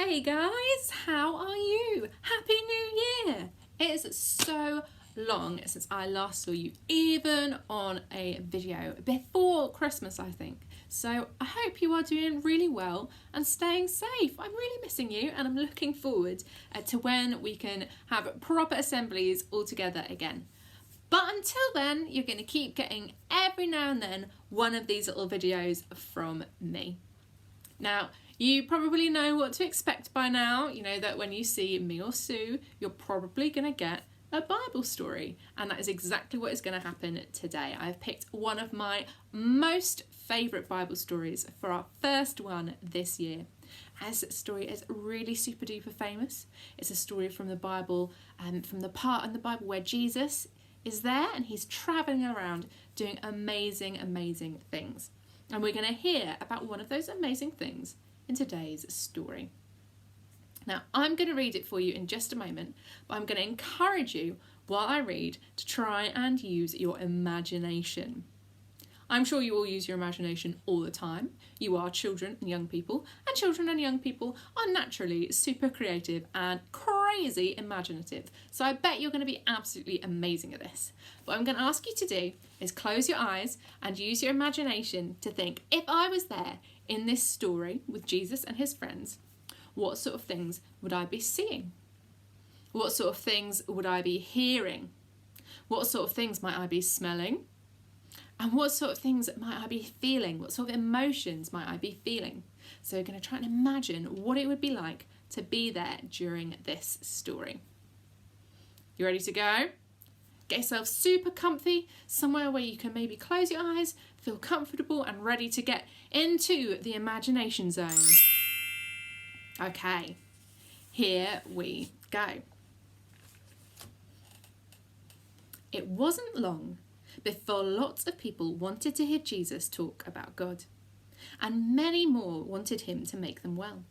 Hey guys, how are you? Happy New Year! It's so long since I last saw you, even on a video before Christmas, I think. So I hope you are doing really well and staying safe. I'm really missing you and I'm looking forward to when we can have proper assemblies all together again. But until then, you're going to keep getting every now and then one of these little videos from me. Now, you probably know what to expect by now. You know that when you see me or Sue, you're probably going to get a Bible story. And that is exactly what is going to happen today. I've picked one of my most favourite Bible stories for our first one this year. As the story is really super duper famous. It's a story from the Bible, from the part in the Bible where Jesus is there and he's travelling around doing amazing, amazing things. And we're going to hear about one of those amazing things in today's story. Now, I'm going to read it for you in just a moment, but I'm going to encourage you while I read to try and use your imagination. I'm sure you all use your imagination all the time. You are children and young people are naturally super creative and crazy imaginative. So I bet you're going to be absolutely amazing at this. What I'm going to ask you to do is close your eyes and use your imagination to think, if I was there in this story with Jesus and his friends, what sort of things would I be seeing? What sort of things would I be hearing? What sort of things might I be smelling? And what sort of things might I be feeling? What sort of emotions might I be feeling? So we're going to try and imagine what it would be like to be there during this story. You ready to go? Get yourself super comfy, somewhere where you can maybe close your eyes, feel comfortable and ready to get into the imagination zone. Okay, here we go. It wasn't long before lots of people wanted to hear Jesus talk about God, and many more wanted him to make them well.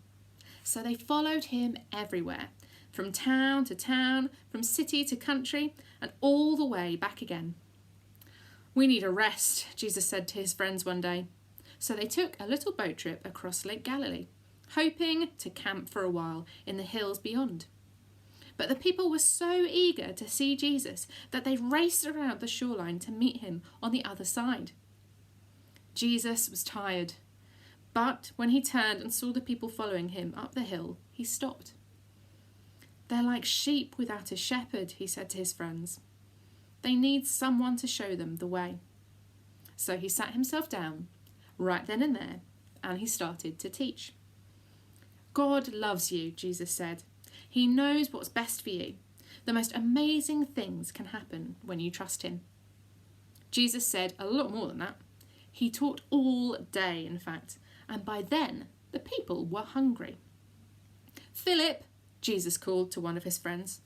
So they followed him everywhere, from town to town, from city to country, and all the way back again. "We need a rest," Jesus said to his friends one day. So they took a little boat trip across Lake Galilee, hoping to camp for a while in the hills beyond. But the people were so eager to see Jesus that they raced around the shoreline to meet him on the other side. Jesus was tired, but when he turned and saw the people following him up the hill, he stopped. "They're like sheep without a shepherd," he said to his friends. "They need someone to show them the way." So he sat himself down right then and there, and he started to teach. "God loves you," Jesus said. "He knows what's best for you. The most amazing things can happen when you trust him." Jesus said a lot more than that. He taught all day, in fact, and by then the people were hungry. "Philip," Jesus called to one of his friends,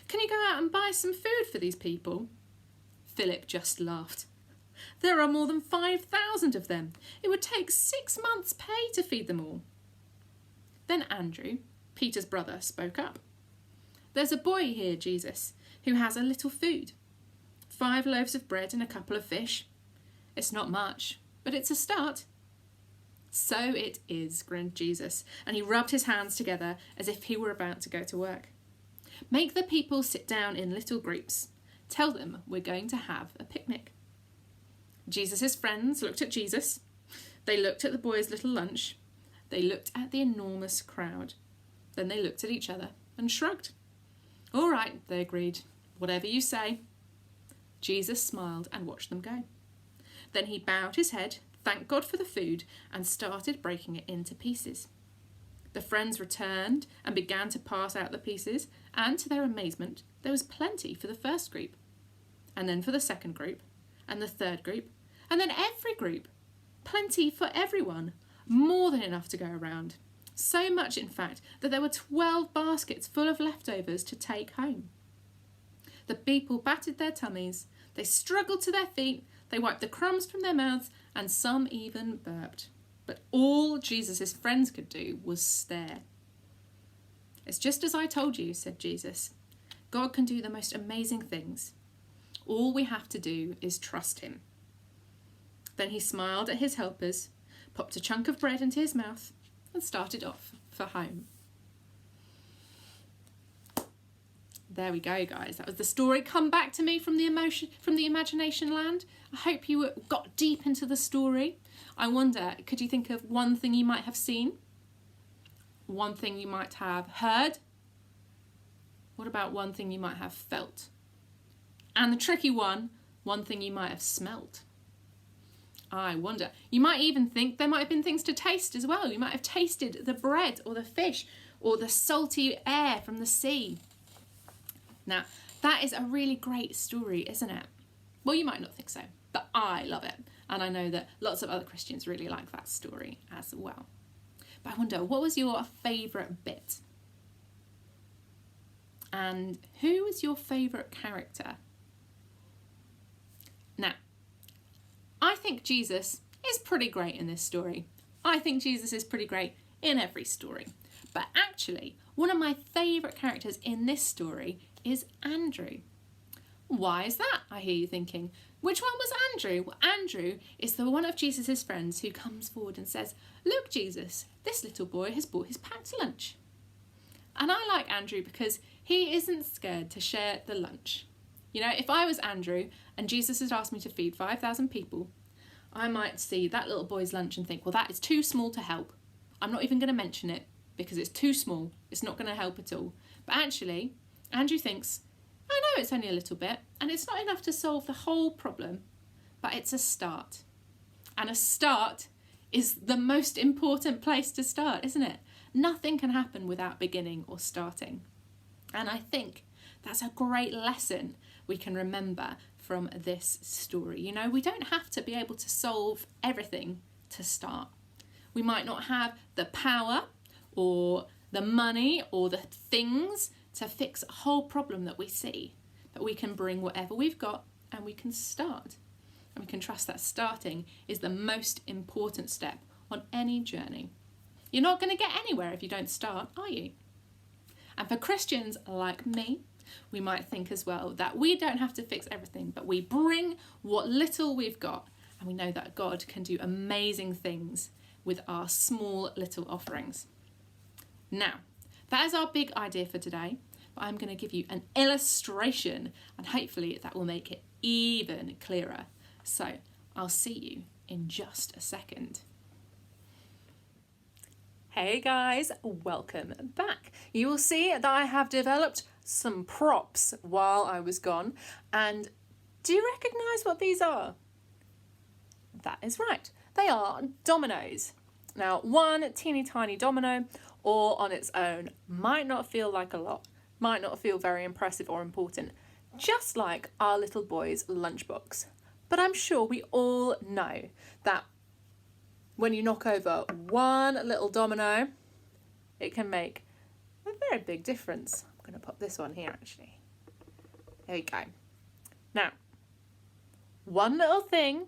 "can you go out and buy some food for these people?" Philip just laughed. "There are more than 5,000 of them. It would take 6 months' pay to feed them all." Then Andrew, Peter's brother, spoke up. "There's a boy here, Jesus, who has a little food. 5 loaves of bread and a couple of fish. It's not much, but it's a start." "So it is," grinned Jesus, and he rubbed his hands together as if he were about to go to work. "Make the people sit down in little groups. Tell them we're going to have a picnic." Jesus' friends looked at Jesus. They looked at the boy's little lunch. They looked at the enormous crowd. Then they looked at each other and shrugged. "All right," they agreed. "Whatever you say." Jesus smiled and watched them go. Then he bowed his head, thanked God for the food, and started breaking it into pieces. The friends returned and began to pass out the pieces, and to their amazement, there was plenty for the first group, and then for the second group, and the third group, and then every group. Plenty for everyone, more than enough to go around. So much, in fact, that there were 12 baskets full of leftovers to take home. The people battered their tummies, they struggled to their feet, they wiped the crumbs from their mouths, and some even burped. But all Jesus' friends could do was stare. "It's just as I told you," said Jesus. "God can do the most amazing things. All we have to do is trust him." Then he smiled at his helpers, popped a chunk of bread into his mouth, and started off for home. There we go, guys. That was the story. Come back to me from the imagination land. I hope you got deep into the story. I wonder, could you think of one thing you might have seen? One thing you might have heard? What about one thing you might have felt? And the tricky one thing you might have smelt. I wonder. You might even think there might have been things to taste as well. You might have tasted the bread or the fish or the salty air from the sea. Now, that is a really great story, isn't it? Well, you might not think so, but I love it. And I know that lots of other Christians really like that story as well. But I wonder, what was your favourite bit? And who was your favourite character? Now, I think Jesus is pretty great in this story. I think Jesus is pretty great in every story. But actually, one of my favourite characters in this story is Andrew. Why is that, I hear you thinking? Which one was Andrew? Well, Andrew is the one of Jesus' friends who comes forward and says, "Look, Jesus, this little boy has brought his packed lunch." And I like Andrew because he isn't scared to share the lunch. You know, if I was Andrew and Jesus had asked me to feed 5,000 people, I might see that little boy's lunch and think, well, that is too small to help. I'm not even going to mention it because it's too small. It's not going to help at all. But actually, Andrew thinks, I know it's only a little bit and it's not enough to solve the whole problem, but it's a start. And a start is the most important place to start, isn't it? Nothing can happen without beginning or starting. And I think that's a great lesson we can remember from this story. You know, we don't have to be able to solve everything to start. We might not have the power or the money or the things to fix a whole problem that we see, but we can bring whatever we've got and we can start. And we can trust that starting is the most important step on any journey. You're not going to get anywhere if you don't start, are you? And for Christians like me, we might think as well that we don't have to fix everything, but we bring what little we've got, and we know that God can do amazing things with our small little offerings. Now, that is our big idea for today, but I'm going to give you an illustration, and hopefully that will make it even clearer. So I'll see you in just a second. Hey guys, welcome back. You will see that I have developed some props while I was gone, and do you recognise what these are? That is right, they are dominoes. Now, one teeny tiny domino all on its own might not feel like a lot, might not feel very impressive or important, just like our little boy's lunchbox. But I'm sure we all know that when you knock over one little domino, it can make a very big difference. I'm going to put this one here actually. There we go. Now, one little thing,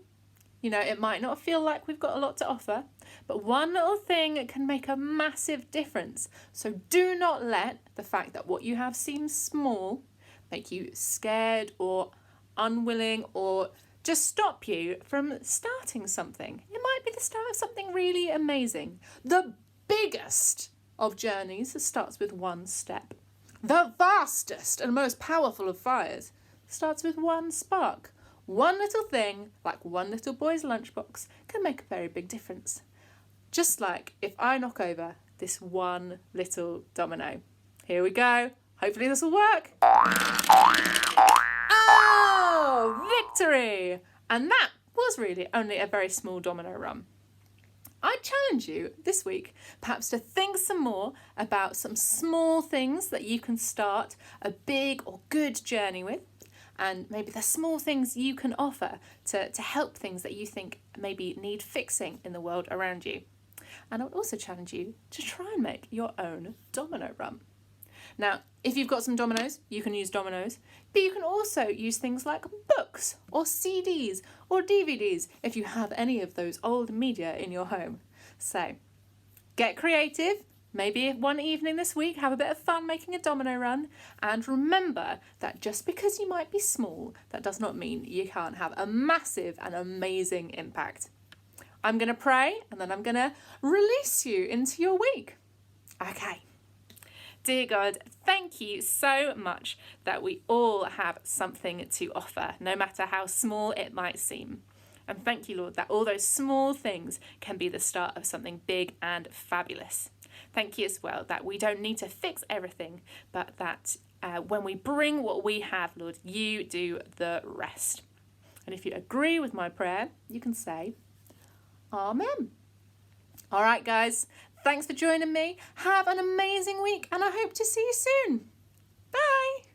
you know, it might not feel like we've got a lot to offer, but one little thing can make a massive difference. So do not let the fact that what you have seems small make you scared or unwilling or just stop you from starting something. It might be the start of something really amazing. The biggest of journeys starts with one step. The vastest and most powerful of fires starts with one spark. One little thing, like one little boy's lunchbox, can make a very big difference. Just like if I knock over this one little domino. Here we go. Hopefully this will work. Oh, victory! And that was really only a very small domino run. I challenge you this week perhaps to think some more about some small things that you can start a big or good journey with, and maybe the small things you can offer to help things that you think maybe need fixing in the world around you. And I would also challenge you to try and make your own domino run. Now, if you've got some dominoes, you can use dominoes, but you can also use things like books or CDs or DVDs if you have any of those old media in your home. So, get creative. Maybe one evening this week, have a bit of fun making a domino run, and remember that just because you might be small, that does not mean you can't have a massive and amazing impact. I'm going to pray, and then I'm going to release you into your week. Okay. Dear God, thank you so much that we all have something to offer, no matter how small it might seem. And thank you, Lord, that all those small things can be the start of something big and fabulous. Thank you as well that we don't need to fix everything, but that when we bring what we have, Lord, you do the rest. And if you agree with my prayer, you can say, Amen. All right, guys, thanks for joining me. Have an amazing week, and I hope to see you soon. Bye.